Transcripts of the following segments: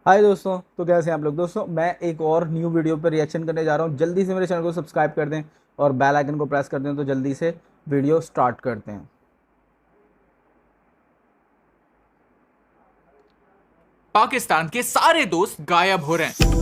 हाय दोस्तों, तो कैसे हैं आप लोग। दोस्तों मैं एक और न्यू वीडियो पर रिएक्शन करने जा रहा हूं। जल्दी से मेरे चैनल को सब्सक्राइब कर दें और बेल आइकन को प्रेस कर दें। तो जल्दी से वीडियो स्टार्ट करते हैं। पाकिस्तान के सारे दोस्त गायब हो रहे हैं।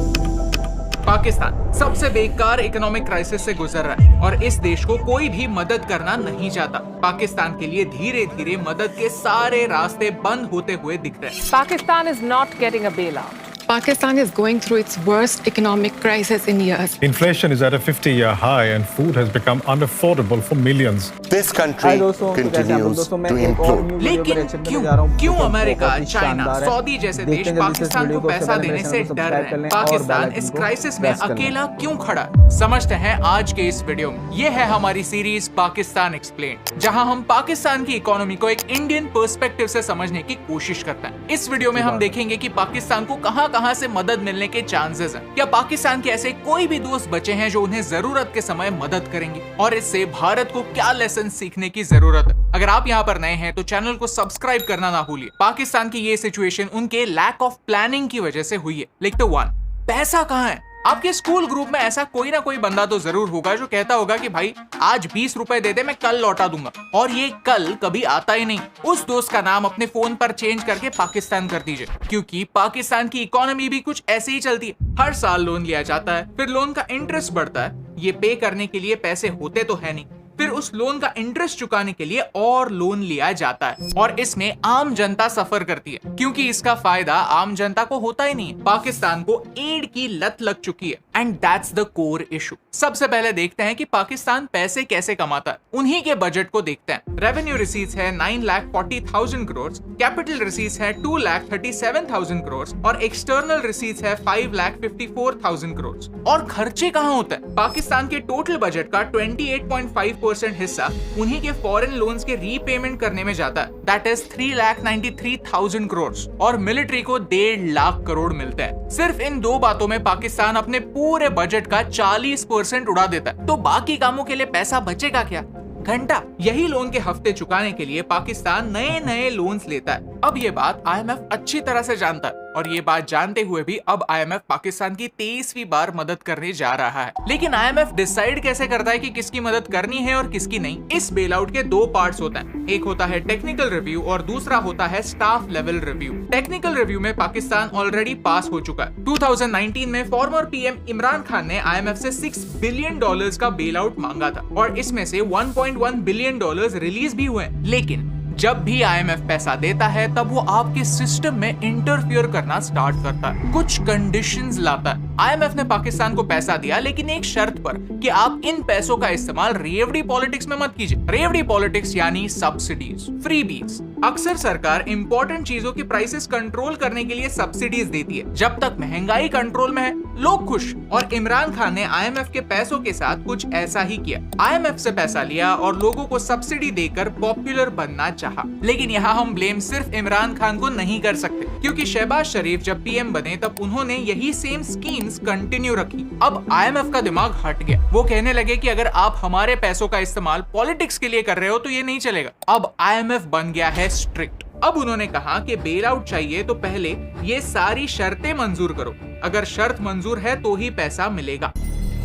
पाकिस्तान सबसे बेकार इकोनॉमिक क्राइसिस से गुजर रहा है और इस देश को कोई भी मदद करना नहीं चाहता। पाकिस्तान के लिए धीरे धीरे मदद के सारे रास्ते बंद होते हुए दिख रहे हैं। Pakistan is not getting a bailout. Pakistan is going through its worst economic crisis in years. Inflation is at a 50-year high and food has become unaffordable for millions. This country हाय दोस्तों, तो कैसे हैं आप लोग। continues दोस्तों मैं to एक और implode. न्यू वीडियो पर लेकिन रिएक्शन करने जा रहा हूं। क्यों जो अमेरिका, बहुत ही चाइना, शानदार है। सऊदी जैसे देश देखते हैं जल्दी से इस पाकिस्तान वीडियो को पैसा सबसे पहले देने मेरे से चैनल को डर सब्सक्राइब रहे कर हैं। लें और पाकिस्तान बेल इस आइकन को क्राइसिस में प्रेस कर लें। अकेला क्यों खड़ा है, समझते हैं आज के इस वीडियो में। ये है हमारी सीरीज पाकिस्तान एक्सप्लेन, जहां हम पाकिस्तान की इकोनॉमी को एक इंडियन पर्सपेक्टिव से समझने की कोशिश करते हैं। इस वीडियो में हम देखेंगे कि पाकिस्तान को कहां-कहां से मदद मिलने के चांसेस हैं। क्या पाकिस्तान के ऐसे कोई भी दोस्त बचे हैं जो उन्हें जरूरत के समय मदद करेंगे, और इससे भारत को क्या लेसन सीखने की जरूरत है। अगर आप यहाँ पर नए हैं तो चैनल को सब्सक्राइब करना ना भूलिए। पाकिस्तान की ये सिचुएशन उनके लैक ऑफ प्लानिंग की वजह से हुई है। लिखते 1, पैसा कहाँ है। आपके स्कूल ग्रुप में ऐसा कोई ना कोई बंदा तो जरूर होगा जो कहता होगा कि भाई आज 20 रुपए दे दे, मैं कल लौटा दूंगा, और ये कल कभी आता ही नहीं। उस दोस्त का नाम अपने फोन पर चेंज करके पाकिस्तान कर दीजिए, क्योंकि पाकिस्तान की इकोनॉमी भी कुछ ऐसे ही चलती है। हर साल लोन लिया जाता है, फिर लोन का इंटरेस्ट बढ़ता है। ये पे करने के लिए पैसे होते तो है नहीं, फिर उस लोन का इंटरेस्ट चुकाने के लिए और लोन लिया जाता है, और इसमें आम जनता सफर करती है, क्योंकि इसका फायदा आम जनता को होता ही नहीं है। पाकिस्तान को एड की लत लग चुकी है, and that's the core issue. सबसे पहले देखते हैं कि पाकिस्तान पैसे कैसे कमाता है। उन्हीं के बजट को देखते हैं। रेवेन्यू रिसीट्स है 9,40,000 करोड़, कैपिटल रिसीट्स है 2,37,000 करोड़, और एक्सटर्नल रिसीट्स है 5,54,000 करोड़। और खर्चे कहाँ होते हैं। पाकिस्तान के टोटल बजट का 28.5% हिस्सा उन्हीं के फॉरेन लोन्स के रीपेमेंट करने में जाता है, दैट इज 3,93,000 करोड़, और मिलिट्री को 1.5 लाख करोड़ मिलते हैं। सिर्फ इन दो बातों में पाकिस्तान अपने पूरे बजट का 40% उड़ा देता है। तो बाकी कामों के लिए पैसा बचेगा क्या? घंटा। यही लोन के हफ्ते चुकाने के लिए पाकिस्तान नए नए लोन्स लेता है। अब ये बात IMF अच्छी तरह से जानता है, और ये बात जानते हुए भी अब IMF पाकिस्तान की 23वीं बार मदद करने जा रहा है। लेकिन IMF डिसाइड कैसे करता है कि किसकी मदद करनी है और किसकी नहीं? इस बेल आउट के दो पार्ट्स होते हैं। एक होता है टेक्निकल रिव्यू और दूसरा होता है staff level review. Technical review में पाकिस्तान ऑलरेडी पास हो चुका है। 2019 में फॉर्मर PM इमरान खान ने IMF से $6 बिलियन का बेल आउट मांगा था, और इसमें से $1.1 बिलियन रिलीज भी हुए। लेकिन जब भी IMF पैसा देता है तब वो आपके सिस्टम में इंटरफियर करना स्टार्ट करता है, कुछ कंडीशंस लाता है। IMF ने पाकिस्तान को पैसा दिया, लेकिन एक शर्त पर कि आप इन पैसों का इस्तेमाल रेवड़ी पॉलिटिक्स में मत कीजिए। रेवड़ी पॉलिटिक्स यानी सब्सिडीज, फ्रीबीज। अक्सर सरकार इंपॉर्टेंट चीजों की प्राइसेस कंट्रोल करने के लिए सब्सिडीज देती है। जब तक महंगाई कंट्रोल में है, लोग खुश। और इमरान खान ने IMF के पैसों के साथ कुछ ऐसा ही किया। IMF से पैसा लिया और लोगों को सब्सिडी देकर पॉपुलर बनना चाहा। लेकिन यहाँ हम ब्लेम सिर्फ इमरान खान को नहीं कर सकते, क्योंकि शहबाज शरीफ जब PM बने तब उन्होंने यही सेम स्कीम्स कंटिन्यू रखी। अब IMF का दिमाग हट गया। वो कहने लगे कि अगर आप हमारे पैसों का इस्तेमाल पॉलिटिक्स के लिए कर रहे हो तो ये नहीं चलेगा। अब IMF बन गया है स्ट्रिक्ट। अब उन्होंने कहा कि बेल आउट चाहिए तो पहले ये सारी शर्तें मंजूर करो। अगर शर्त मंजूर है तो ही पैसा मिलेगा।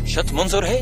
शर्त मंजूर है।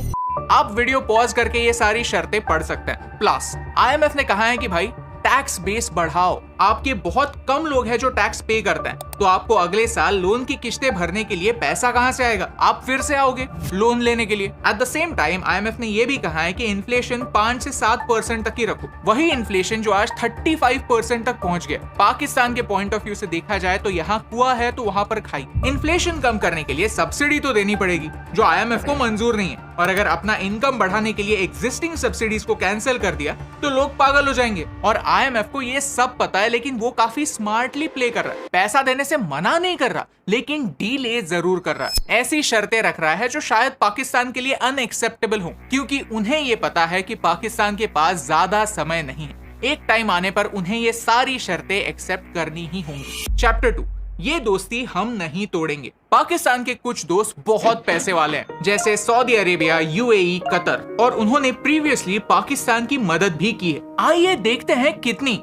आप वीडियो पॉज करके ये सारी शर्तें पढ़ सकते हैं। प्लस IMF ने कहा है कि भाई टैक्स बेस बढ़ाओ। आपके बहुत कम लोग हैं जो टैक्स पे करते हैं, तो आपको अगले साल लोन की किस्तें भरने के लिए पैसा कहां से आएगा? आप फिर से आओगे लोन लेने के लिए। At the same time IMF ने यह भी कहा है कि इन्फ्लेशन 5 से 7% तक ही रखो। वही इन्फ्लेशन जो आज 35% तक पहुंच गया। पाकिस्तान के पॉइंट ऑफ व्यू से देखा जाए तो यहाँ कुआं है तो वहां पर खाई। इन्फ्लेशन कम करने के लिए सब्सिडी तो देनी पड़ेगी, जो IMF को मंजूर नहीं है। और अगर अपना इनकम बढ़ाने के लिए एग्जिस्टिंग सब्सिडीज को कैंसिल कर दिया तो लोग पागल हो जाएंगे। और IMF को ये सब पता है, लेकिन वो काफी स्मार्टली प्ले कर रहा है। पैसा देने से मना नहीं कर रहा, लेकिन डीले जरूर कर रहा है। ऐसी शर्तें रख रहा है जो शायद पाकिस्तान के लिए अनएक्सेप्टेबल हो, क्योंकि उन्हें ये पता है कि पाकिस्तान के पास ज्यादा समय नहीं है। एक टाइम आने पर उन्हें ये सारी शर्तें एक्सेप्ट करनी ही होंगी। चैप्टर 2, ये दोस्ती हम नहीं तोड़ेंगे। पाकिस्तान के कुछ दोस्त बहुत पैसे वाले हैं, जैसे सऊदी अरेबिया, UAE, कतर, और उन्होंने प्रीवियसली पाकिस्तान की मदद भी की है। आइए देखते हैं कितनी।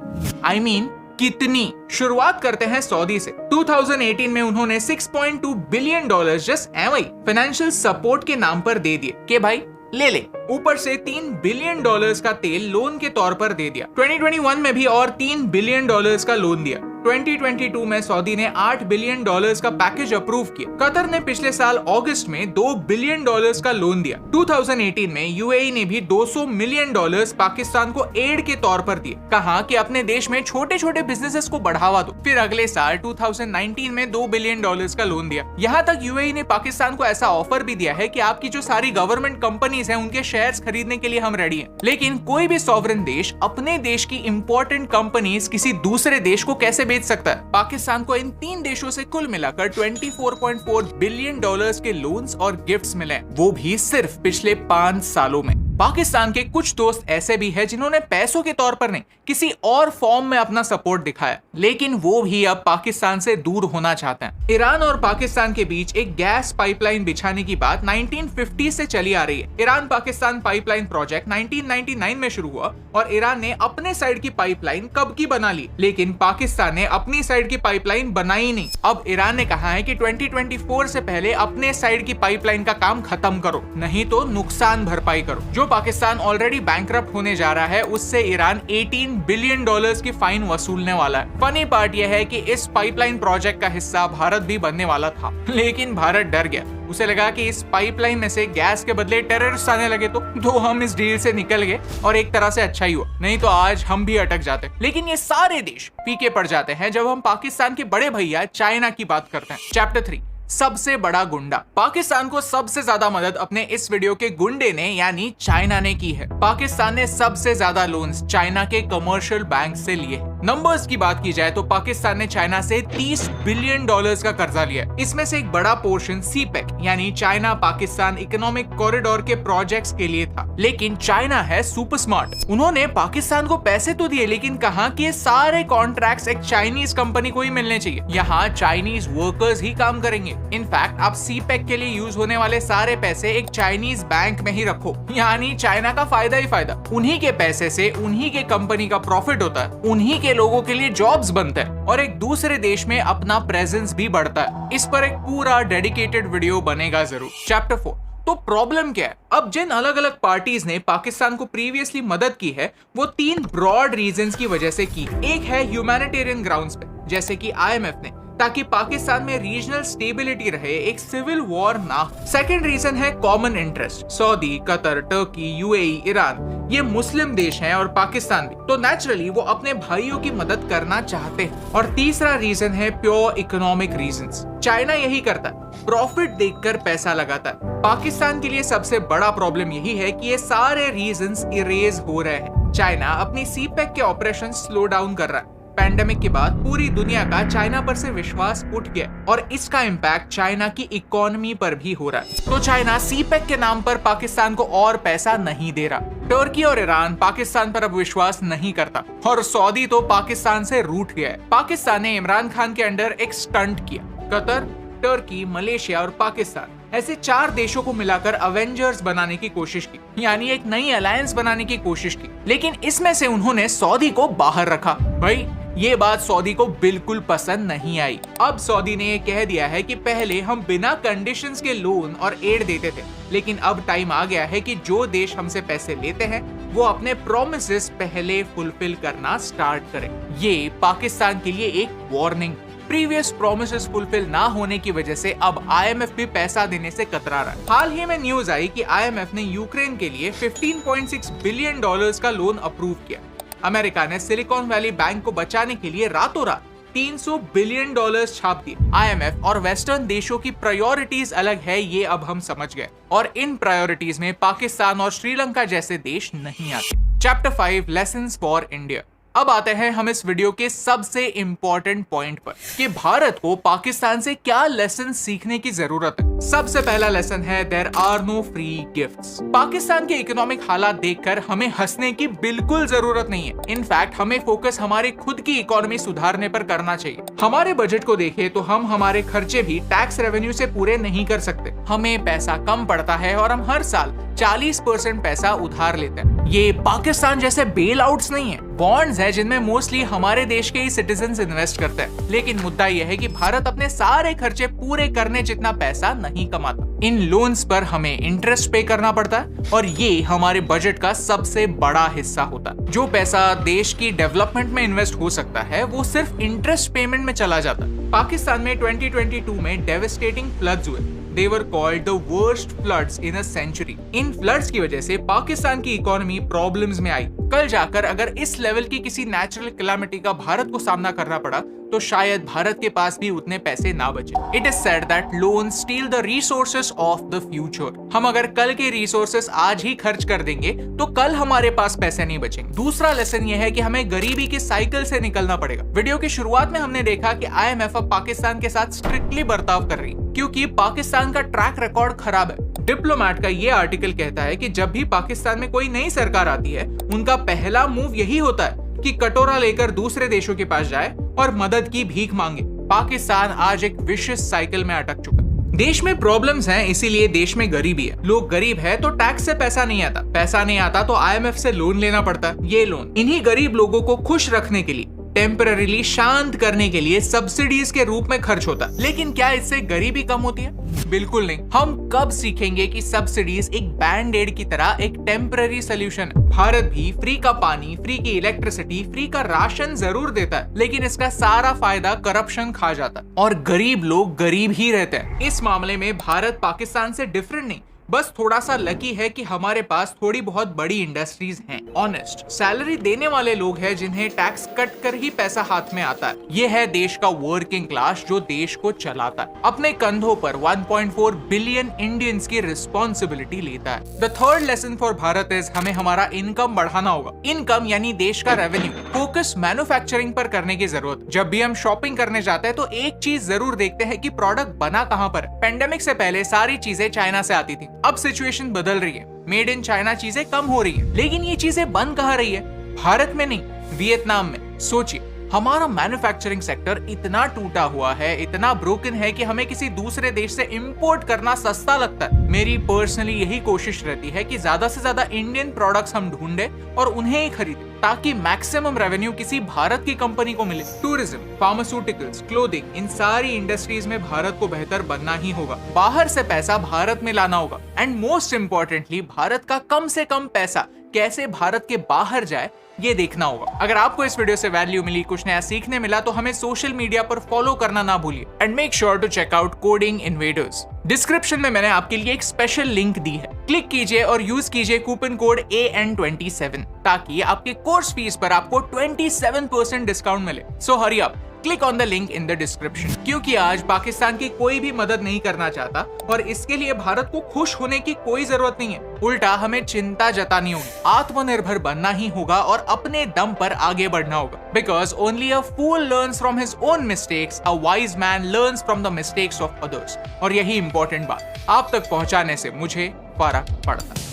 कितनी। शुरुआत करते हैं सऊदी से। 2018 में उन्होंने $6.2 बिलियन जस्ट एवं फाइनेंशियल सपोर्ट के नाम पर दे दिए कि भाई ले ले, ऊपर से $3 बिलियन का तेल लोन के तौर पर दे दिया। 2021 में भी और $3 बिलियन का लोन दिया। 2022 में सऊदी ने $8 बिलियन का पैकेज अप्रूव किया। कतर ने पिछले साल अगस्त में $2 बिलियन का लोन दिया। 2018 में यूएई ने भी $200 मिलियन पाकिस्तान को एड के तौर पर दिए, कहा कि अपने देश में छोटे छोटे बिजनेसेस को बढ़ावा दो। फिर अगले साल 2019 में $2 बिलियन का लोन दिया। यहाँ तक यूएई ने पाकिस्तान को ऐसा ऑफर भी दिया है कि आपकी जो सारी गवर्नमेंट कंपनीज हैं उनके शेयर्स खरीदने के लिए हम रेडी हैं। लेकिन कोई भी सॉवरेन देश अपने देश की इंपॉर्टेंट कंपनीज किसी दूसरे देश को कैसे बेच सकता है? पाकिस्तान को इन 3 देशों से कुल मिलाकर $24.4 बिलियन के लोन्स और गिफ्ट्स मिले, वो भी सिर्फ पिछले 5 सालों में। पाकिस्तान के कुछ दोस्त ऐसे भी हैं जिन्होंने पैसों के तौर पर नहीं किसी और फॉर्म में अपना सपोर्ट दिखाया, लेकिन वो भी अब पाकिस्तान से दूर होना चाहते हैं। ईरान और पाकिस्तान के बीच एक गैस पाइपलाइन बिछाने की बात 1950 से चली आ रही है। ईरान पाकिस्तान पाइपलाइन प्रोजेक्ट 1999 में शुरू हुआ और ईरान ने अपने साइड की पाइपलाइन कब की बना ली, लेकिन पाकिस्तान ने अपनी साइड की पाइपलाइन बनाई नहीं। अब ईरान ने कहा है कि 2024 से पहले अपने साइड की पाइपलाइन का काम खत्म करो, नहीं तो नुकसान भरपाई करो। जो पाकिस्तान ऑलरेडी बैंकरप्ट होने जा रहा है, उससे ईरान $18 बिलियन की फाइन वसूलने वाला है। फनी पार्ट यह है कि इस पाइपलाइन प्रोजेक्ट का हिस्सा भारत भी बनने वाला था, लेकिन भारत डर गया। उसे लगा कि इस पाइपलाइन में से गैस के बदले टेररिस्ट आने लगे तो हम इस डील से निकल गए और एक तरह से अच्छा ही हुआ, नहीं तो आज हम भी अटक जाते। लेकिन ये सारे देश पीके पड़ जाते हैं जब हम पाकिस्तान के बड़े भैया चाइना की बात करते हैं। चैप्टर 3, सबसे बड़ा गुंडा। पाकिस्तान को सबसे ज्यादा मदद अपने इस वीडियो के गुंडे ने यानी चाइना ने की है। पाकिस्तान ने सबसे ज्यादा लोन्स चाइना के कमर्शियल बैंक से लिए। नंबर्स की बात की जाए तो पाकिस्तान ने चाइना से $30 बिलियन का कर्जा लिया। इसमें से एक बड़ा पोर्शन सीपेक यानी चाइना पाकिस्तान इकोनॉमिक कॉरिडोर के प्रोजेक्ट्स के लिए था। लेकिन चाइना है सुपर स्मार्ट, उन्होंने पाकिस्तान को पैसे तो दिए, लेकिन कहा कि ये सारे कॉन्ट्रैक्ट्स एक चाइनीज कंपनी को ही मिलने चाहिए, यहाँ चाइनीज वर्कर्स ही काम करेंगे। इनफैक्ट आप सीपेक के लिए यूज होने वाले सारे पैसे एक चाइनीज बैंक में ही रखो, यानी चाइना का फायदा ही फायदा। उन्हीं के पैसे से उन्हीं के कंपनी का प्रॉफिट होता है, उन्हीं के लोगों के लिए जॉब्स बनते हैं और एक दूसरे देश में अपना प्रेजेंस भी बढ़ता है। इस पर एक पूरा डेडिकेटेड वीडियो बनेगा जरूर। चैप्टर 4, तो प्रॉब्लम क्या है? अब जिन अलग अलग पार्टीज ने पाकिस्तान को प्रीवियसली मदद की है वो 3 ब्रॉड रीजंस की वजह से की। एक है ह्यूमैनिटेरियन ग्राउंड्स पे, जैसे कि IMF ने, ताकि पाकिस्तान में रीजनल स्टेबिलिटी रहे, एक सिविल वॉर ना। सेकंड रीजन है common interest. Saudi, Qatar, Turkey, UAE, Iran ये मुस्लिम देश हैं और पाकिस्तान भी, तो नेचुरली वो अपने भाइयों की मदद करना चाहते हैं। और तीसरा रीजन है प्योर इकोनॉमिक रीजंस। चाइना यही करता है, प्रॉफिट देखकर पैसा लगाता है। पाकिस्तान के लिए सबसे बड़ा प्रॉब्लम यही है कि ये सारे रीजंस इरेज हो रहे हैं। चाइना अपनी सीपेक के ऑपरेशन स्लो डाउन कर रहा है। पैंडेमिक के बाद पूरी दुनिया का चाइना पर से विश्वास उठ गया और इसका इम्पैक्ट चाइना की इकोनॉमी पर भी हो रहा है। तो चाइना सीपेक के नाम पर पाकिस्तान को और पैसा नहीं दे रहा। टर्की और ईरान पाकिस्तान पर अब विश्वास नहीं करता और सऊदी तो पाकिस्तान से रूठ गया है। पाकिस्तान ने इमरान खान के अंडर एक स्टंट किया। कतर, टर्की, मलेशिया और पाकिस्तान ऐसे 4 देशों को मिलाकर अवेंजर्स बनाने की कोशिश की, यानी एक नई अलायंस बनाने की कोशिश की। लेकिन इसमें से उन्होंने सऊदी को बाहर रखा। भाई ये बात सऊदी को बिल्कुल पसंद नहीं आई। अब सऊदी ने ये कह दिया है कि पहले हम बिना कंडीशंस के लोन और एड देते थे, लेकिन अब टाइम आ गया है कि जो देश हमसे पैसे लेते हैं वो अपने प्रोमिसेस पहले फुलफिल करना स्टार्ट करें। ये पाकिस्तान के लिए एक वार्निंग। प्रीवियस प्रोमिसेस फुलफिल ना होने की वजह से अब IMF भी पैसा देने से कतरा रहा है। हाल ही में न्यूज आई कि IMF ने यूक्रेन के लिए $15.6 बिलियन का लोन अप्रूव किया। अमेरिका ने सिलिकॉन वैली बैंक को बचाने के लिए रातों रात $300 बिलियन छाप दिए। IMF और वेस्टर्न देशों की प्रायोरिटीज अलग है, ये अब हम समझ गए, और इन प्रायोरिटीज में पाकिस्तान और श्रीलंका जैसे देश नहीं आते। Chapter 5, lessons for India. अब आते हैं हम इस वीडियो के सबसे इंपॉर्टेंट पॉइंट पर कि भारत को पाकिस्तान से क्या लेसन सीखने की जरूरत है। सबसे पहला लेसन है there are no free gifts. Pakistan के इकोनॉमिक हालात देखकर हमें हंसने की बिल्कुल जरूरत नहीं है। इनफैक्ट हमें फोकस हमारे खुद की इकोनॉमी सुधारने पर करना चाहिए। हमारे बजट को देखें तो हम हमारे खर्चे भी टैक्स रेवेन्यू से पूरे नहीं कर सकते। हमें पैसा कम पड़ता है और हम हर साल 40% पैसा उधार लेते हैं। ये पाकिस्तान जैसे बेल आउट्स नहीं है, बॉन्ड्स है जिनमें मोस्टली हमारे देश के ही सिटीजन्स इन्वेस्ट करते हैं। लेकिन मुद्दा यह है कि भारत अपने सारे खर्चे पूरे करने जितना पैसा नहीं कमाता। इन लोन्स पर हमें इंटरेस्ट पे करना पड़ता है और ये हमारे बजट का सबसे बड़ा हिस्सा होता है। जो पैसा देश की डेवलपमेंट में इन्वेस्ट हो सकता है वो सिर्फ इंटरेस्ट पेमेंट में चला जाता है। पाकिस्तान में 2022 में डेवास्टेटिंग फ्लड्स हुए। They were called the worst floods in a century. In floods की वजह से पाकिस्तान की इकोनॉमी प्रॉब्लम्स में आई। कल जाकर अगर इस लेवल की किसी नेचुरल कैलामिटी का भारत को सामना करना पड़ा तो शायद भारत के पास भी उतने पैसे ना बचे। It is said that loan steel the resources of the future. हम अगर कल के रिसोर्सेस आज ही खर्च कर देंगे तो कल हमारे पास पैसे नहीं बचेंगे। दूसरा लेसन यह है कि हमें गरीबी की साइकिल से निकलना पड़ेगा। वीडियो की शुरुआत में हमने देखा कि IMF अब पाकिस्तान के साथ स्ट्रिक्टली बर्ताव कर रही है क्योंकि पाकिस्तान का ट्रैक रिकॉर्ड खराब है। डिप्लोमैट का ये आर्टिकल कहता है कि जब भी पाकिस्तान में कोई नई सरकार आती है उनका पहला मूव यही होता है कि कटोरा लेकर दूसरे देशों के पास जाए और मदद की भीख मांगे। पाकिस्तान आज एक विशियस साइकिल में अटक चुका है। देश में प्रॉब्लम्स हैं, इसीलिए देश में गरीबी है। लोग गरीब है तो टैक्स से पैसा नहीं आता, पैसा नहीं आता तो IMF से लोन लेना पड़ता है। ये लोन इन्हीं गरीब लोगों को खुश रखने के लिए, टेम्पररीली शांत करने के लिए सब्सिडीज के रूप में खर्च होता है। लेकिन क्या इससे गरीबी कम होती है? बिल्कुल नहीं। हम कब सीखेंगे कि सब्सिडीज एक बैंड एड की तरह एक टेम्पररी सोल्यूशन है? भारत भी फ्री का पानी, फ्री की इलेक्ट्रिसिटी, फ्री का राशन जरूर देता है, लेकिन इसका सारा फायदा करप्शन खा जाता है और गरीब लोग गरीब ही रहते हैं। इस मामले में भारत पाकिस्तान से डिफरेंट नहीं, बस थोड़ा सा लकी है कि हमारे पास थोड़ी बहुत बड़ी इंडस्ट्रीज हैं। ऑनेस्ट सैलरी देने वाले लोग हैं जिन्हें टैक्स कट कर ही पैसा हाथ में आता है। ये है देश का वर्किंग क्लास जो देश को चलाता है। अपने कंधों पर 1.4 बिलियन इंडियंस की रिस्पॉन्सिबिलिटी लेता है। The third lesson for Bharat is हमें हमारा इनकम बढ़ाना होगा। इनकम यानी देश का रेवेन्यू। फोकस मैन्युफैक्चरिंग पर करने की जरूरत। जब भी हम शॉपिंग करने जाते हैं तो एक चीज जरूर देखते हैं कि प्रोडक्ट बना कहां पर है। पेंडेमिक से पहले सारी चीजें चाइना से आती थी, अब सिचुएशन बदल रही है। मेड इन चाइना चीजें कम हो रही है, लेकिन ये चीजें बन कहां रही है? भारत में नहीं, वियतनाम में। सोचिए, हमारा मैन्युफैक्चरिंग सेक्टर इतना टूटा हुआ है, इतना ब्रोकन है कि हमें किसी दूसरे देश से इंपोर्ट करना सस्ता लगता है। मेरी पर्सनली यही कोशिश रहती है कि ज्यादा से ज्यादा इंडियन प्रोडक्ट्स हम ढूंढे और उन्हें ही खरीदें ताकि मैक्सिमम रेवेन्यू किसी भारत की कंपनी को मिले। टूरिज्म, फार्मास्यूटिकल्स, क्लोथिंग, इन सारी इंडस्ट्रीज में भारत को बेहतर बनना ही होगा। बाहर से पैसा भारत में लाना होगा एंड मोस्ट इंपॉर्टेंटली भारत का कम से कम पैसा कैसे भारत के बाहर जाए ये देखना होगा। अगर आपको इस वीडियो से वैल्यू मिली, कुछ नया सीखने मिला तो हमें सोशल मीडिया पर फॉलो करना ना भूलिए and make sure to check out Coding Invaders. Description में मैंने आपके लिए एक स्पेशल लिंक दी है, क्लिक कीजिए और यूज कीजिए कूपन कोड AN27 ताकि आपके कोर्स फीस पर आपको 27% डिस्काउंट मिले। So hurry up, click on the link in the description. क्योंकि आज पाकिस्तान की कोई भी मदद नहीं करना चाहता और इसके लिए भारत को खुश होने की कोई जरूरत नहीं है। उल्टा हमें चिंता जतानी होगी, आत्मनिर्भर बनना ही होगा और अपने दम पर आगे बढ़ना होगा। Because only a fool learns from his own mistakes, a wise man learns from the mistakes of others. और यही इंपॉर्टेंट बात आप तक पहुंचाने से मुझे फर्क पड़ता है।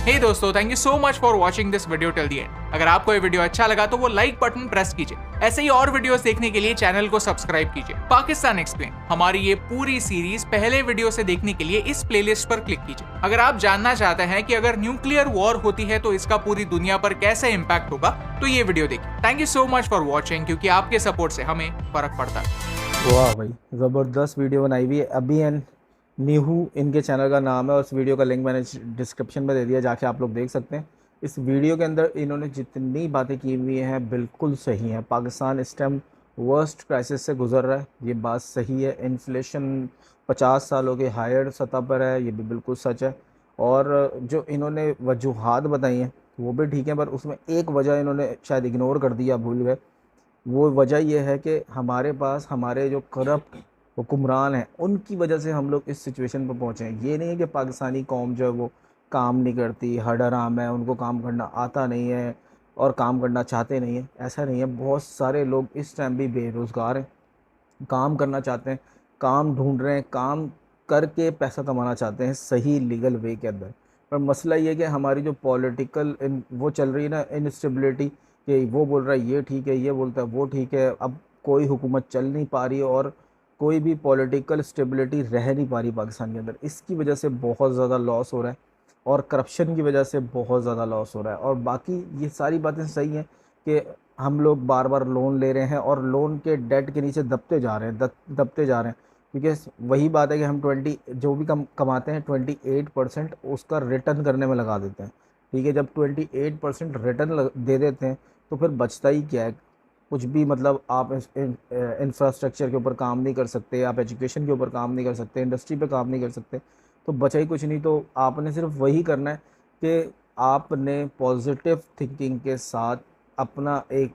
हे दोस्तों, thank you so much for watching this video till the end. अगर आपको ये वीडियो अच्छा लगा तो वो लाइक बटन प्रेस कीजिए। ऐसे ही और वीडियोस देखने के लिए चैनल को सब्सक्राइब कीजिए। पाकिस्तान एक्सप्लेन हमारी ये पूरी सीरीज पहले वीडियो से देखने के लिए इस प्लेलिस्ट पर क्लिक कीजिए। अगर आप जानना चाहते हैं कि अगर न्यूक्लियर वॉर होती है तो इसका पूरी दुनिया पर कैसे इम्पैक्ट होगा तो ये वीडियो देखिए। Thank you so much for watching, क्योंकि आपके सपोर्ट से हमें फर्क पड़ता है। वाह भाई, ज़बरदस्त वीडियो बनाई हुई है। अभी एन नीहू इनके चैनल का नाम है और उस वीडियो का लिंक मैंने डिस्क्रिप्शन में दे दिया, जाके आप लोग देख सकते हैं। इस वीडियो के अंदर इन्होंने जितनी बातें की हुई हैं बिल्कुल सही हैं। पाकिस्तान इस टाइम वर्स्ट क्राइसिस से गुजर रहा है, ये बात सही है। इन्फ्लेशन 50 सालों के हायर सतह पर है, ये भी बिल्कुल सच है। और जो इन्होंने वजूहात बताई हैं वो भी ठीक है, पर उसमें एक वजह इन्होंने शायद इग्नोर कर दिया, भूल गए। वो वजह ये है कि हमारे पास हमारे जो करप्ट हुक्मरान हैं उनकी वजह से हम लोग इस सिचुएशन पर पहुँचे हैं। ये नहीं है कि पाकिस्तानी कौम जो है वो काम नहीं करती, हडराम है, उनको काम करना आता नहीं है और काम करना चाहते नहीं है, ऐसा नहीं है। बहुत सारे लोग इस टाइम भी बेरोज़गार हैं, काम करना चाहते हैं, काम ढूंढ रहे हैं, काम करके पैसा कमाना चाहते हैं सही लीगल वे के अंदर। पर मसला ये है कि हमारी जो पॉलिटिकल वो चल रही है ना इनस्टेबिलिटी, कि वो बोल रहा है ये ठीक है, ये बोलता है वो ठीक है, अब कोई हुकूमत चल नहीं पा रही है और कोई भी पॉलिटिकल स्टेबिलिटी रह नहीं पा रही पाकिस्तान के अंदर। इसकी वजह से बहुत ज़्यादा लॉस हो रहा है और करप्शन की वजह से बहुत ज़्यादा लॉस हो रहा है। और बाकी ये सारी बातें सही हैं कि हम लोग बार बार लोन ले रहे हैं और लोन के डेट के नीचे दबते जा रहे हैं, दबते जा रहे हैं, क्योंकि वही बात है कि हम 20 जो भी कमाते हैं 28% उसका रिटर्न करने में लगा देते हैं। ठीक है, जब 28% रिटर्न दे देते हैं तो फिर बचता ही क्या है? कुछ भी, मतलब आप इंफ्रास्ट्रक्चर के ऊपर काम नहीं कर सकते, आप एजुकेशन के ऊपर काम नहीं कर सकते, इंडस्ट्री पे काम नहीं कर सकते, तो बचा ही कुछ नहीं। तो आपने सिर्फ वही करना है कि आपने पॉजिटिव थिंकिंग के साथ अपना एक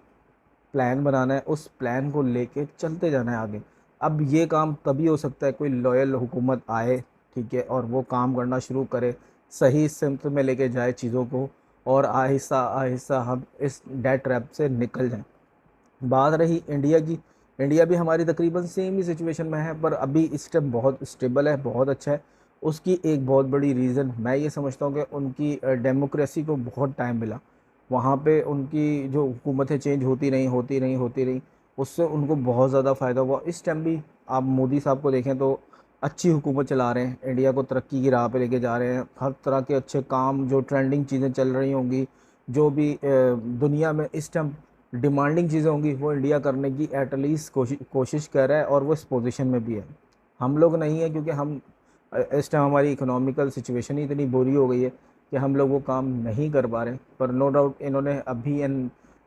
प्लान बनाना है, उस प्लान को लेके चलते जाना है आगे। अब ये काम तभी हो सकता है कोई लॉयल हुकूमत आए, ठीक है, और वो काम करना शुरू करे, सही सिमत में लेके जाए चीज़ों को, और आहिस्ता आहिस्ता हम इस डेट ट्रैप से निकल जाएं। बात रही इंडिया की, इंडिया भी हमारी तकरीबन सेम ही सिचुएशन में है, पर अभी इस टाइम बहुत स्टेबल है, बहुत अच्छा है। उसकी एक बहुत बड़ी रीज़न मैं ये समझता हूँ कि उनकी डेमोक्रेसी को बहुत टाइम मिला। वहाँ पे उनकी जो हुकूमतें चेंज होती रहीं, उससे उनको बहुत ज़्यादा फ़ायदा हुआ। इस टाइम भी आप मोदी साहब को देखें तो अच्छी हुकूमत चला रहे हैं, इंडिया को तरक्की की राह पे लेके जा रहे हैं। हर तरह के अच्छे काम, जो ट्रेंडिंग चीज़ें चल रही होंगी, जो भी दुनिया में इस टाइम डिमांडिंग चीज़ें होंगी, वो इंडिया करने की एटलीस्ट कोशिश कर रहा है, और वो इस पोजीशन में भी है। हम लोग नहीं है, क्योंकि हम इस टाइम हमारी इकोनॉमिकल सिचुएशन ही इतनी बुरी हो गई है कि हम लोग वो काम नहीं कर पा रहे। पर नो डाउट इन्होंने अभी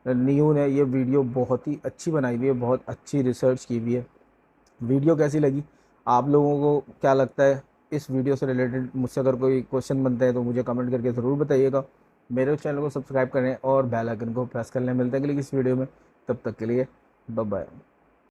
न्यू ने ये वीडियो बहुत ही अच्छी बनाई हुई है, बहुत अच्छी रिसर्च की हुई है। वीडियो कैसी लगी, आप लोगों को क्या लगता है इस वीडियो से रिलेटेड? मुझसे अगर कोई क्वेश्चन बनता है तो मुझे कमेंट करके ज़रूर बताइएगा। मेरे चैनल को सब्सक्राइब करें और बेल आइकन को प्रेस कर लें। मिलते हैं अगली इस वीडियो में, तब तक के लिए बाय बाय।